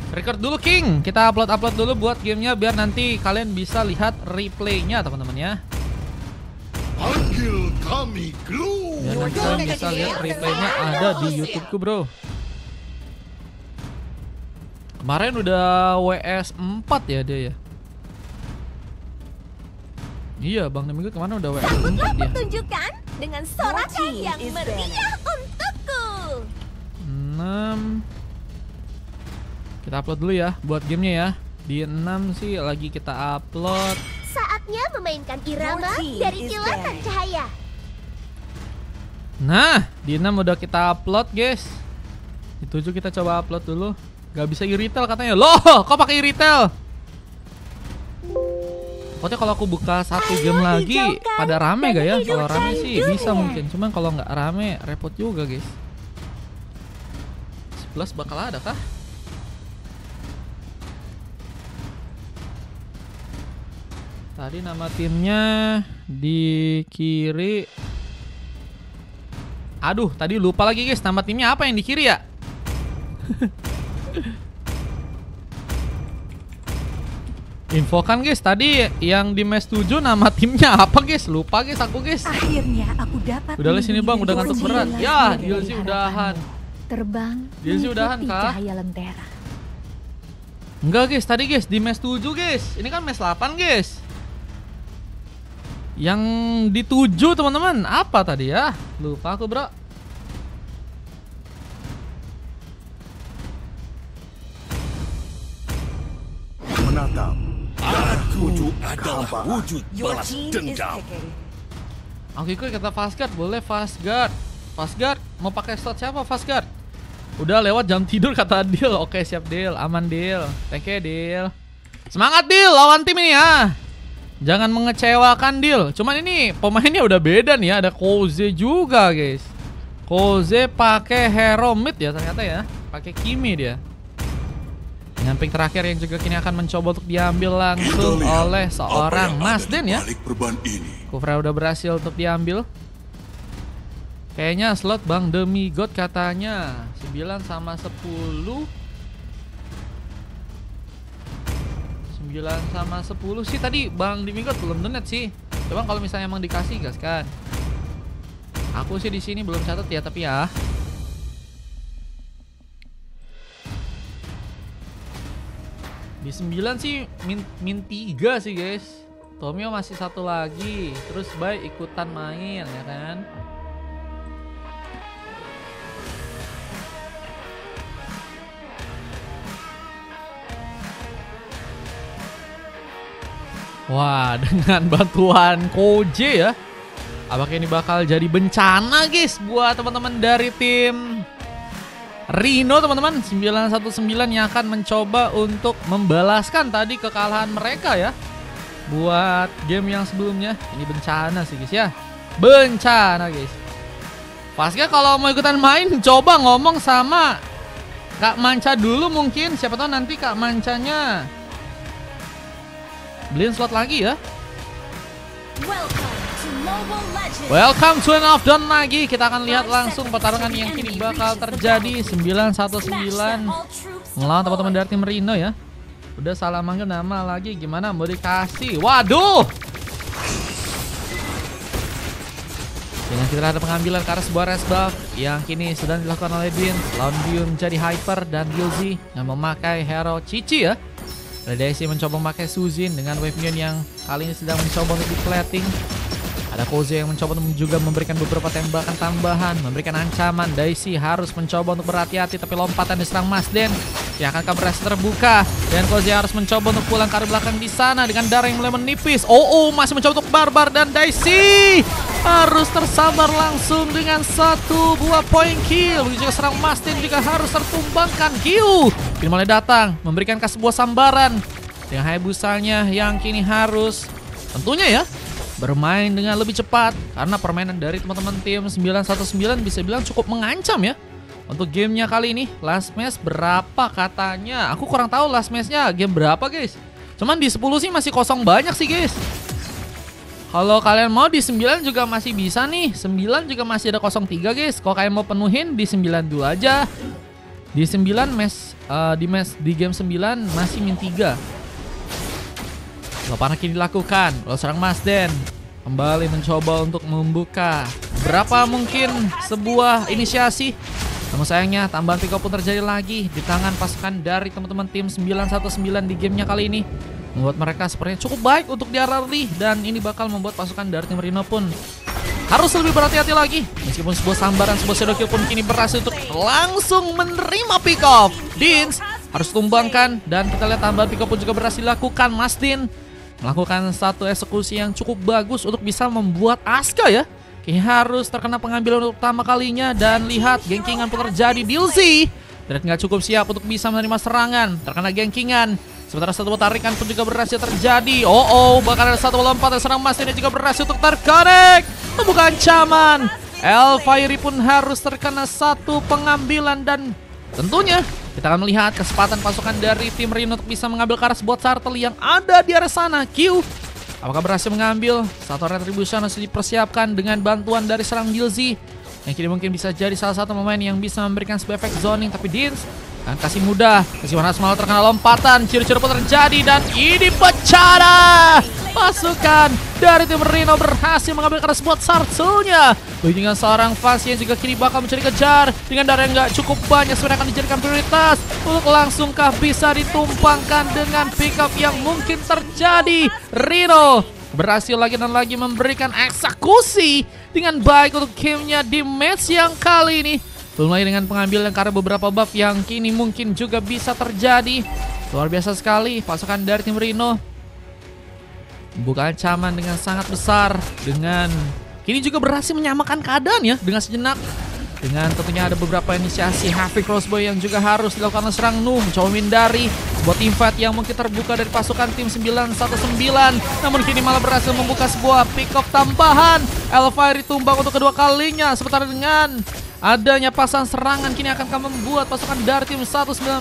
Record dulu King. Kita upload dulu buat gamenya biar nanti kalian bisa lihat replaynya teman-teman ya. Panggil kami Glue. Biar nanti kalian bisa lihat replaynya ada di YouTubeku bro. Kemarin udah WS 4 ya dia ya. Iya Bang Demigo kemana udah WS 4 ya. Pertunjukan dengan sorakan yang meriah untukku. 6. Kita upload dulu ya buat gamenya ya. Di 6 sih lagi kita upload. Saatnya memainkan irama dari kilatan cahaya. Nah, di 6 udah kita upload guys. Di 7 kita coba upload dulu. Gak bisa e-retail katanya. Loh, kok pakai e-retail? Pokoknya kalau aku buka satu game lagi pada rame gak ya? Kalau rame sih bisa mungkin. Cuman kalau nggak rame repot juga guys. 11 bakal ada kah? Tadi nama timnya di kiri. Aduh, tadi lupa lagi guys, nama timnya apa yang di kiri ya? Infokan guys, tadi yang di match 7 nama timnya apa guys? Lupa guys aku guys. Akhirnya aku dapat. Udah sini bang, udah ngantuk berat. Ya, DLC udahan. Terbang. DLC udahan kah? Cahaya lentera. Enggak guys, tadi guys di match 7 guys. Ini kan match 8 guys. Yang di 7 teman-teman, apa tadi ya? Lupa aku bro. Menatap. Aku adalah wujud balas dendam. Aku ikut kata Fastguard, boleh Fastguard. Fastguard, mau pakai slot siapa Fastguard? Udah lewat jam tidur kata Dil. Oke siap Dil, aman Dil. Thank you Dil. Semangat Dil, lawan tim ini ya. Jangan mengecewakan Dil. Cuman ini pemainnya udah beda nih ya. Ada Koze juga guys. Koze pakai hero mid ya ternyata ya. Pakai Kimi dia. Nyamping terakhir yang juga kini akan mencoba untuk diambil langsung oleh seorang Masden ya. Kufra udah berhasil untuk diambil. Kayaknya slot Bang Demigod katanya 9 sama 10. 9 sama 10 sih tadi Bang Demigod belum donat sih. Coba kalau misalnya emang dikasih gas kan. Aku sih di sini belum catat ya tapi ya. Di 9 sih min 3 sih guys. Tomio masih satu lagi. Terus Bay ikutan main ya kan. Wah, dengan bantuan Koje ya. Apakah ini bakal jadi bencana guys buat teman-teman dari tim Rino teman-teman. 919 yang akan mencoba untuk membalaskan tadi kekalahan mereka ya. Buat game yang sebelumnya. Ini bencana sih guys ya. Bencana guys. Pasnya kalau mau ikutan main coba ngomong sama Kak Manca dulu mungkin. Siapa tahu nanti Kak Mancanya beliin slot lagi ya. Welcome to an off-down lagi. Kita akan lihat langsung pertarungan yang kini bakal terjadi. 919 melawan teman-teman dari tim Rino ya. Udah salah manggil nama lagi. Gimana mau dikasih? Waduh. Dengan kita ada pengambilan ke arah sebuah res buff yang kini sedang dilakukan oleh Din. Lawan Bium menjadi Hyper dan Gilzy yang memakai hero Cici ya. Daisy mencoba memakai Suzin dengan wave minion yang kali ini sedang mencoba untuk di-plating. Ada Koze yang mencoba untuk juga memberikan beberapa tembakan tambahan, memberikan ancaman. Daisy harus mencoba untuk berhati-hati tapi lompatan diserang Masden yang akan berhasil terbuka. Dan Koze harus mencoba untuk pulang ke arah belakang di sana dengan darah yang mulai menipis. Masih mencoba untuk barbar dan Daisy harus tersambar langsung dengan satu buah poin kill. Begitu juga serang Masden juga harus tertumbangkan. Gyu kini mulai datang memberikan sebuah sambaran dengan Hayabusanya yang kini harus tentunya ya bermain dengan lebih cepat karena permainan dari teman-teman tim 919 bisa bilang cukup mengancam ya untuk gamenya kali ini. Last match berapa katanya? Aku kurang tahu last matchnya game berapa guys. Cuman di 10 sih masih kosong banyak sih guys. Kalau kalian mau di 9 juga masih bisa nih. 9 juga masih ada 03 guys. Kalau kalian mau penuhin di 9 dulu aja. Di 9 di game 9 masih min 3. Lompatan kini dilakukan oleh seorang Mazden. Kembali mencoba untuk membuka berapa mungkin sebuah inisiasi. Namun sayangnya tambahan pick up pun terjadi lagi di tangan pasukan dari teman-teman tim 919 di gamenya kali ini. Membuat mereka sepertinya cukup baik untuk di early. Dan ini bakal membuat pasukan dari tim Rino pun harus lebih berhati-hati lagi. Meskipun sebuah sambaran, sebuah shadow kill pun kini berhasil untuk langsung menerima pick off. Dins harus tumbangkan. Dan kita lihat tambahan pick off pun juga berhasil dilakukan. Mastin melakukan satu eksekusi yang cukup bagus untuk bisa membuat Aska ya kini harus terkena pengambilan untuk pertama kalinya. Dan lihat gengkingan pun terjadi. Dilzy dan nggak cukup siap untuk bisa menerima serangan, terkena gengkingan. Sementara satu tarikan pun juga berhasil terjadi. Bahkan ada satu lompat dan serang Mas ini juga berhasil untuk terkonek. Membuka ancaman. Elfire pun harus terkena satu pengambilan. Dan tentunya kita akan melihat kesempatan pasukan dari tim Rino untuk bisa mengambil Karas buat Sartel yang ada di arah sana. Q apakah berhasil mengambil? Satu retribution harus dipersiapkan dengan bantuan dari serang Dilzy yang kini mungkin bisa jadi salah satu pemain yang bisa memberikan sebuah efek zoning. Tapi Dins akan kasih mudah. Kesiwan harus malah terkena lompatan. Ciri-ciri pun terjadi dan ini pecah. Pasukan dari tim Rino berhasil mengambil Karas buat Sartelnya. Begitu dengan seorang Fasi yang juga kini bakal mencari kejar. Dengan darah yang gak cukup banyak sebenarnya akan dijadikan prioritas. Untuk langsungkah bisa ditumpangkan dengan pick up yang mungkin terjadi. Rino berhasil lagi dan lagi memberikan eksekusi dengan baik untuk gamenya di match yang kali ini. Belum lagi dengan pengambilan karena beberapa buff yang kini mungkin juga bisa terjadi. Luar biasa sekali pasukan dari tim Rino. Membuka ancaman dengan sangat besar. Dengan kini juga berhasil menyamakan keadaan ya dengan sejenak. Dengan tentunya ada beberapa inisiasi Heavy Crossbow yang juga harus dilakukan oleh serang Nuh. Mencoba menghindari sebuah team fight yang mungkin terbuka dari pasukan tim 919. Namun kini malah berhasil membuka sebuah pick up tambahan. Elfire tumbang untuk kedua kalinya. Sementara dengan adanya pasang serangan kini akan membuat pasukan dari tim 919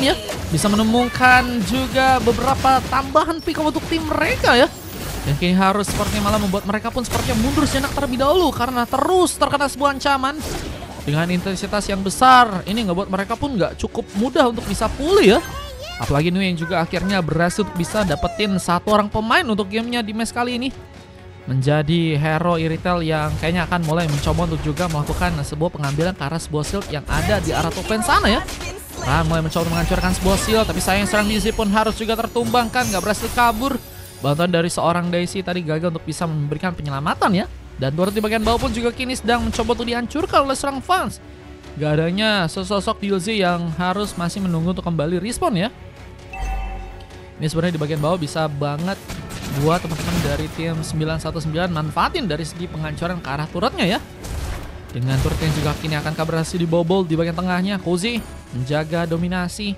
ya bisa menemukan juga beberapa tambahan pick up untuk tim mereka ya. Dan kini harus sepertinya malah membuat mereka pun sepertinya mundur sejenak terlebih dahulu karena terus terkena sebuah ancaman dengan intensitas yang besar. Ini ngebuat mereka pun nggak cukup mudah untuk bisa pulih ya. Apalagi Nuh yang juga akhirnya berhasil untuk bisa dapetin satu orang pemain untuk gamenya di match kali ini. Menjadi hero Iritel yang kayaknya akan mulai mencoba untuk juga melakukan sebuah pengambilan ke arah sebuah shield yang ada di arah top lane sana ya. Nah, mulai mencoba menghancurkan sebuah shield, tapi sayang serang Dilzy pun harus juga tertumbangkan, nggak berhasil kabur. Bantuan dari seorang Daisy tadi gagal untuk bisa memberikan penyelamatan ya. Dan turret di bagian bawah pun juga kini sedang mencoba untuk dihancurkan oleh serang fans. Gak adanya sosok Dilzy yang harus masih menunggu untuk kembali respawn ya. Ini sebenarnya di bagian bawah bisa banget buat teman-teman dari tim 919 manfaatin dari segi penghancuran ke arah turretnya ya. Dengan turret yang juga kini akan berhasil dibobol di bagian tengahnya. Cozy menjaga dominasi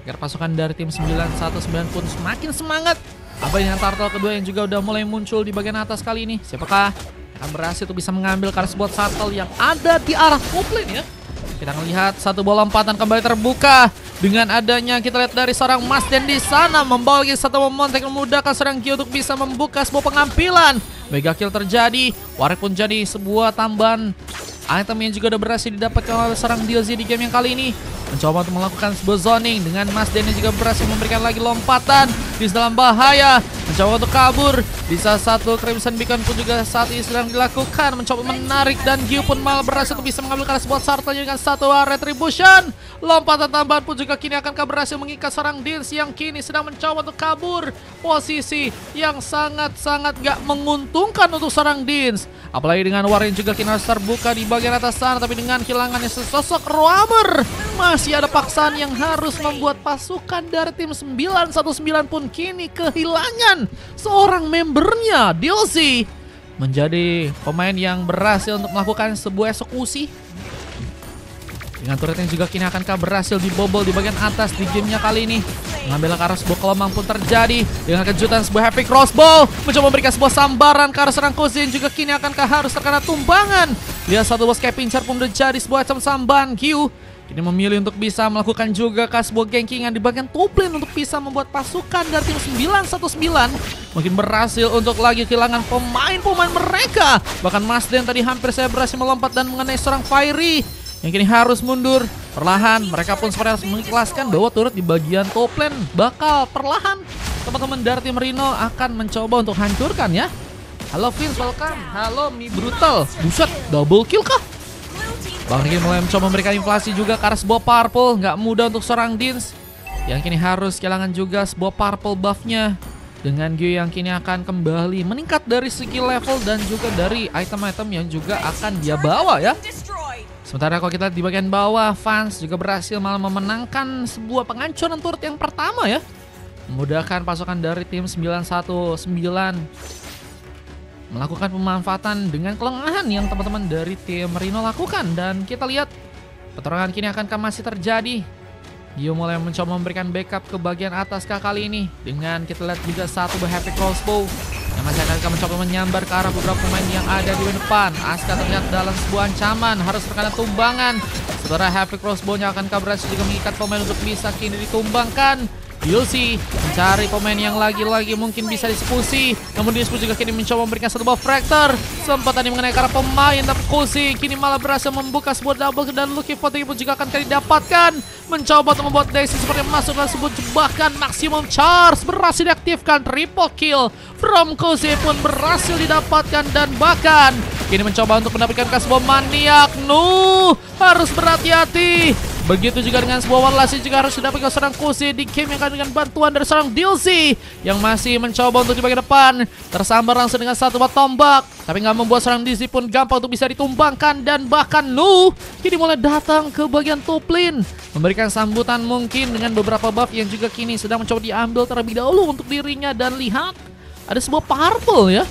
agar pasukan dari tim 919 pun semakin semangat. Apa dengan turtle kedua yang juga udah mulai muncul di bagian atas kali ini. Siapakah akan berhasil untuk bisa mengambil Karas buat turtle yang ada di arah top lane ya. Kita melihat satu bola lompatan kembali terbuka. Dengan adanya kita lihat dari seorang Mazden di sana membawa lagi satu momen yang memudahkan serang Q untuk bisa membuka sebuah pengambilan. Mega kill terjadi. Warek pun jadi sebuah tambahan item yang juga udah berhasil didapatkan oleh serang Dilzy di game yang kali ini. Mencoba untuk melakukan sebuah zoning dengan Mazden yang juga berhasil memberikan lagi lompatan di dalam bahaya. Mencoba untuk kabur. Bisa satu Crimson Beacon pun juga saat ini sedang dilakukan. Mencoba menarik dan Gyu pun malah berhasil untuk bisa mengambil Karas buat Sartelnya dengan satu retribution. Lompatan tambahan pun juga kini akan berhasil mengikat serang Dins yang kini sedang mencoba untuk kabur. Posisi yang sangat-sangat gak menguntungkan untuk serang Dins. Apalagi dengan Warren juga kini harus terbuka di bagian atas sana. Tapi dengan kehilangannya sesosok Roamer, masih ada paksaan yang harus membuat pasukan dari tim 919 pun kini kehilangan seorang membernya. Dilzy menjadi pemain yang berhasil untuk melakukan sebuah eksekusi. Dengan turret yang juga kini akan berhasil dibobol di bagian atas di gamenya kali ini. Mengambil ke arah sebuah kelomang pun terjadi. Dengan kejutan sebuah Heavy Crossbow mencoba memberikan sebuah sambaran ke arah serang Cozy yang juga kini akan harus terkena tumbangan. Lihat satu bos kayak pincar pun menjadi sebuah sambaran. Q kini memilih untuk bisa melakukan juga ke sebuah gankingan di bagian top lane untuk bisa membuat pasukan dari tim 919 mungkin berhasil untuk lagi kehilangan pemain-pemain mereka. Bahkan Mazden tadi hampir saya berhasil melompat dan mengenai serang Fiery yang kini harus mundur. Perlahan mereka pun seperti harus mengikhlaskan bahwa turret di bagian top lane bakal perlahan teman-teman dari tim Rino akan mencoba untuk hancurkan ya. Halo Vince, welcome. Halo Mi Brutal. Buset, double kill kah? Bang Niki mulai mencoba memberikan inflasi juga ke arah sebuah purple. Nggak mudah untuk seorang Dins yang kini harus kehilangan juga sebuah purple buffnya. Dengan Gyu yang kini akan kembali meningkat dari segi level dan juga dari item-item yang juga akan dia bawa ya. Sementara kalau kita lihat di bagian bawah, Fans juga berhasil malah memenangkan sebuah penghancuran turret yang pertama ya. Memudahkan pasukan dari tim 919 melakukan pemanfaatan dengan kelengahan yang teman-teman dari tim Rino lakukan. Dan kita lihat pertarungan kini akan masih terjadi. Gio mulai mencoba memberikan backup ke bagian atas kali ini. Dengan kita lihat juga satu buah Happy Crossbow yang masih akan mencoba menyambar ke arah beberapa pemain yang ada di depan. Asuka terlihat dalam sebuah ancaman, harus terkena tumbangan. Setelah Happy Crossbow-nya akan berhasil juga mengikat pemain untuk bisa kini ditumbangkan. Yulsi mencari pemain yang lagi-lagi mungkin bisa disekusi. Namun Dispu juga kini mencoba memberikan satu buah Fractor. Sempat tadi mengenai ke arah pemain, tapi Kusi kini malah berhasil membuka sebuah double dan Lucky Voting pun juga akan kali didapatkan. Mencoba untuk membuat Daisy seperti masuk dalam sebuah jebakan. Maximum Charge berhasil diaktifkan. Triple kill from Kusi pun berhasil didapatkan. Dan bahkan kini mencoba untuk mendapatkan sebuah maniak. Harus berhati-hati. Begitu juga dengan sebuah Warlasi juga harus didapatkan seorang Kusi di game yang akan dengan bantuan dari seorang Dilsey yang masih mencoba untuk di bagian depan. Tersambar langsung dengan satu buah tombak, tapi nggak membuat seorang Dilsey pun gampang untuk bisa ditumbangkan. Dan bahkan kini mulai datang ke bagian top lane, memberikan sambutan mungkin dengan beberapa buff yang juga kini sedang mencoba diambil terlebih dahulu untuk dirinya. Dan lihat ada sebuah purple ya.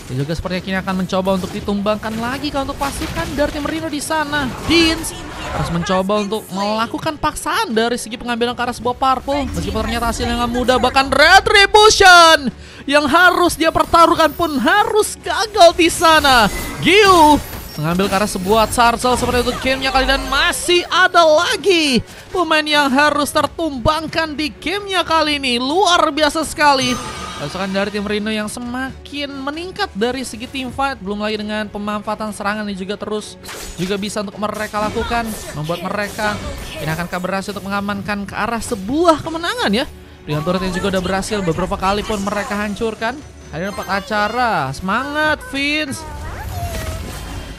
Dan juga sepertinya kini akan mencoba untuk ditumbangkan lagi kalau untuk pasukan dari tim Rino di sana. Dins harus mencoba untuk melakukan paksaan dari segi pengambilan ke arah sebuah purple. Meskipun ternyata hasilnya nggak mudah, bahkan Retribution yang harus dia pertaruhkan pun harus gagal di sana. Gyu mengambil ke arah sebuah Sarcel seperti itu gamenya kali, dan masih ada lagi pemain yang harus tertumbangkan di gamenya kali ini. Luar biasa sekali. Pasukan dari tim Rino yang semakin meningkat dari segi team fight, belum lagi dengan pemanfaatan serangan yang juga terus juga bisa untuk mereka lakukan, membuat mereka ini akan berhasil untuk mengamankan ke arah sebuah kemenangan ya. Dengan turret yang juga udah berhasil beberapa kali pun mereka hancurkan. Hari ini dapat acara, semangat Vince.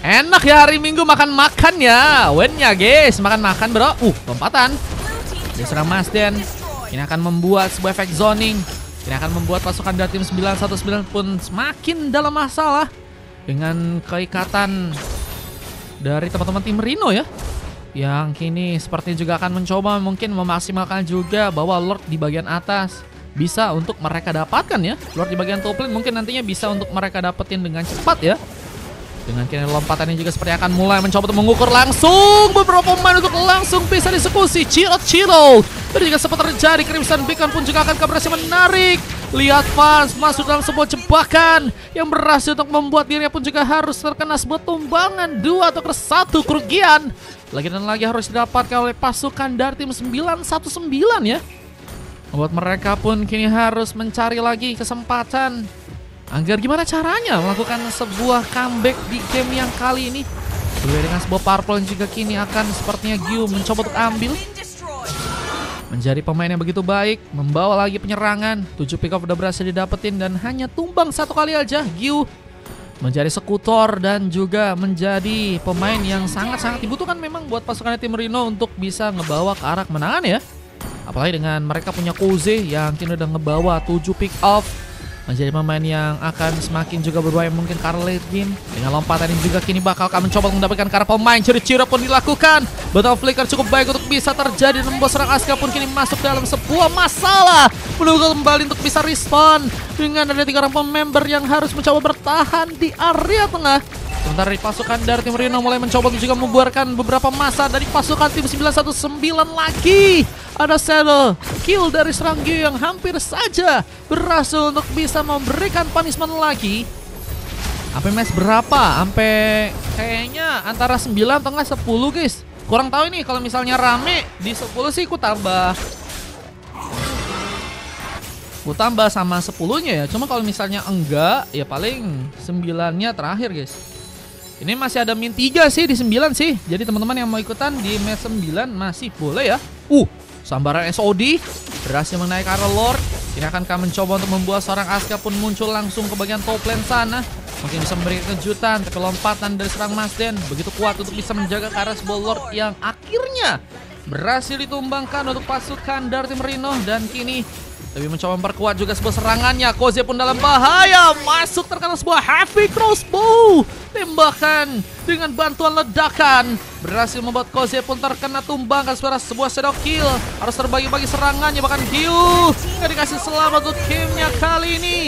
Enak ya hari Minggu makan-makan ya, win-nya guys, makan-makan bro. Lompatan. Dia serang Masden, ini akan membuat sebuah efek zoning. Ini akan membuat pasukan dari tim 919 pun semakin dalam masalah dengan keikatan dari teman-teman tim Rino ya. Yang kini sepertinya juga akan mencoba mungkin memaksimalkan juga bahwa Lord di bagian atas bisa untuk mereka dapatkan ya. Lord di bagian top lane mungkin nantinya bisa untuk mereka dapetin dengan cepat ya. Dengan kini lompatannya juga seperti akan mulai mencoba untuk mengukur langsung beberapa pemain untuk langsung bisa disekusi. Ciro. Tadi juga sempat terjadi, Crimson Beacon pun juga akan berhasil menarik. Lihat Fans masuk dalam sebuah jebakan yang berhasil untuk membuat dirinya pun juga harus terkena sebuah tumbangan 2 atau 1 kerugian. Lagi dan lagi harus didapatkan oleh pasukan dari tim 919 ya. Membuat mereka pun kini harus mencari lagi kesempatan agar gimana caranya melakukan sebuah comeback di game yang kali ini. Berbeda dengan sebuah purple yang juga kini akan sepertinya Gyu mencoba untuk ambil. Menjadi pemain yang begitu baik, membawa lagi penyerangan. 7 pick off udah berhasil didapetin dan hanya tumbang 1 kali aja. Gyu menjadi sekutor dan juga menjadi pemain yang sangat-sangat dibutuhkan memang buat pasukan tim Rino untuk bisa ngebawa ke arah kemenangan ya. Apalagi dengan mereka punya Kuze yang kini udah ngebawa 7 pick off. Menjadi pemain yang akan semakin juga berbahaya mungkin karena late game. Dengan lompatan ini juga kini bakal akan mencoba mendapatkan karena pemain. Ciri-ciri pun dilakukan. Battle Flicker cukup baik untuk bisa terjadi. Dan membuat serang Asuka pun kini masuk dalam sebuah masalah. Menunggu kembali untuk bisa respon. Dengan ada 3 orang member yang harus mencoba bertahan di area tengah. Sementara di pasukan dari tim Rino mulai mencoba untuk juga membuarkan beberapa masa dari pasukan tim 919 lagi. Ada Shadow kill dari serang Gyu yang hampir saja berhasil untuk bisa memberikan punishment lagi. Sampai match berapa? Sampai kayaknya antara 9 atau 10 guys. Kurang tahu ini kalau misalnya rame di 10 sih ku tambah sama 10-nya ya. Cuma kalau misalnya enggak ya paling 9-nya terakhir guys. Ini masih ada min 3 sih di 9 sih. Jadi teman-teman yang mau ikutan di match 9 masih boleh ya. Sambaran SOD berhasil menaik arah Lord. Ini akankah mencoba untuk membuat seorang Asuka pun muncul langsung ke bagian top lane sana. Mungkin bisa memberikan kejutan, tapi lompatan dari serang Masden begitu kuat untuk bisa menjaga ke arah sebuah Lord yang akhirnya berhasil ditumbangkan untuk pasukan dari tim Rino. Dan kini lebih mencoba memperkuat juga sebuah serangannya. Koze pun dalam bahaya, masuk terkena sebuah heavy crossbow. Tembakan dengan bantuan ledakan berhasil membuat Koze pun terkena tumbangkan sebuah shadow kill. Harus terbagi-bagi serangannya, bahkan Gyu nggak dikasih selamat untuk gamenya kali ini.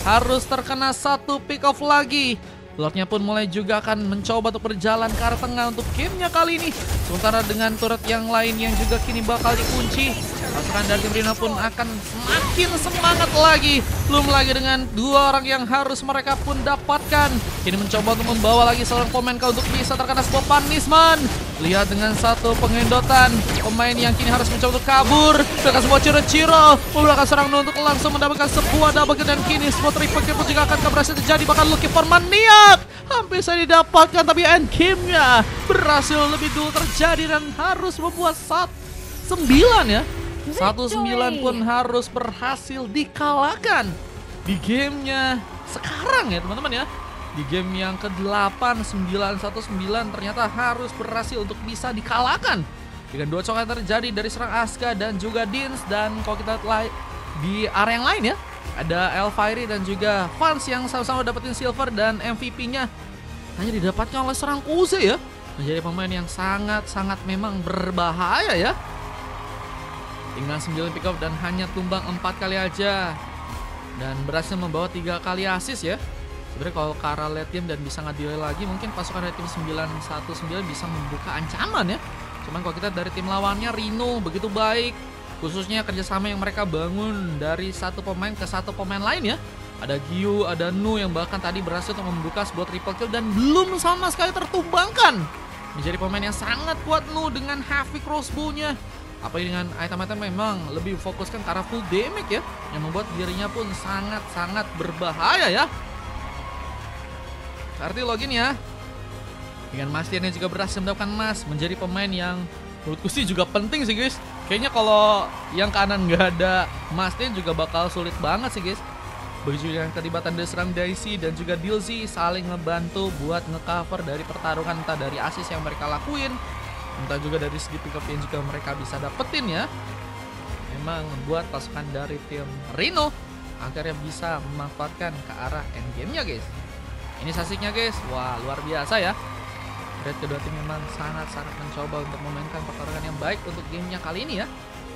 Harus terkena satu pick off lagi. Lordnya pun mulai juga akan mencoba untuk berjalan ke arah tengah untuk gamenya kali ini. Sementara dengan turret yang lain yang juga kini bakal dikunci, pasukan dari tim Rino pun akan semakin semangat lagi. Belum lagi dengan 2 orang yang harus mereka pun dapatkan. Kini mencoba untuk membawa lagi seorang pemain untuk bisa terkena sebuah punishment. Lihat dengan satu pengendotan, pemain yang kini harus mencoba untuk kabur. Dengan sebuah ciro-ciro memberikan serang untuk langsung mendapatkan sebuah double kill. Dan kini sebuah triple kill pun juga akan berhasil terjadi. Bahkan Lucky for Maniac hampir saya didapatkan, tapi end game-nya berhasil lebih dulu terjadi dan harus membuat 9 ya. 1-9 pun harus berhasil dikalahkan di gamenya sekarang ya teman-teman ya. Di game yang ke-8 9-1-9 ternyata harus berhasil untuk bisa dikalahkan dengan 2 cok yang terjadi dari serang Asuka dan juga Dins. Dan kalau kita lihat di area yang lain ya, ada Elfire dan juga Fans yang sama-sama dapetin silver dan MVP-nya hanya didapatkan oleh serang Koze ya. Menjadi pemain yang sangat-sangat memang berbahaya ya. Tinggal 9 pick off dan hanya tumbang 4 kali aja. Dan berhasil membawa 3 kali assist ya. Sebenarnya kalau ke arah late game dan bisa nge-delay lagi, mungkin pasukan dari tim 9-1-9 bisa membuka ancaman ya. Cuman kalau kita dari tim lawannya, Rino begitu baik. Khususnya kerjasama yang mereka bangun dari satu pemain ke satu pemain lain ya. Ada Gyu, ada Nu yang bahkan tadi berhasil untuk membuka sebuah triple kill dan belum sama sekali tertumbangkan. Menjadi pemain yang sangat kuat Nu dengan heavy crossbow-nya. Apalagi dengan item-item memang lebih fokuskan ke arah full damage ya, yang membuat dirinya pun sangat-sangat berbahaya ya. Arti login ya. Dengan Mastian yang juga berhasil mendapatkan emas, menjadi pemain yang menurutku sih juga penting sih guys. Kayaknya kalau yang kanan nggak ada Mastian juga bakal sulit banget sih guys. Begitu yang keterlibatan dari serang Daisy dan juga Dilzy saling ngebantu buat ngecover dari pertarungan, entah dari assist yang mereka lakuin, entah juga dari segi pick up yang juga mereka bisa dapetin ya. Memang membuat pasukan dari tim Rino akhirnya bisa memanfaatkan ke arah endgame-nya guys. Ini sasiknya guys, wah luar biasa ya. Red kedua tim memang sangat-sangat mencoba untuk memainkan pertarungan yang baik untuk gamenya kali ini ya.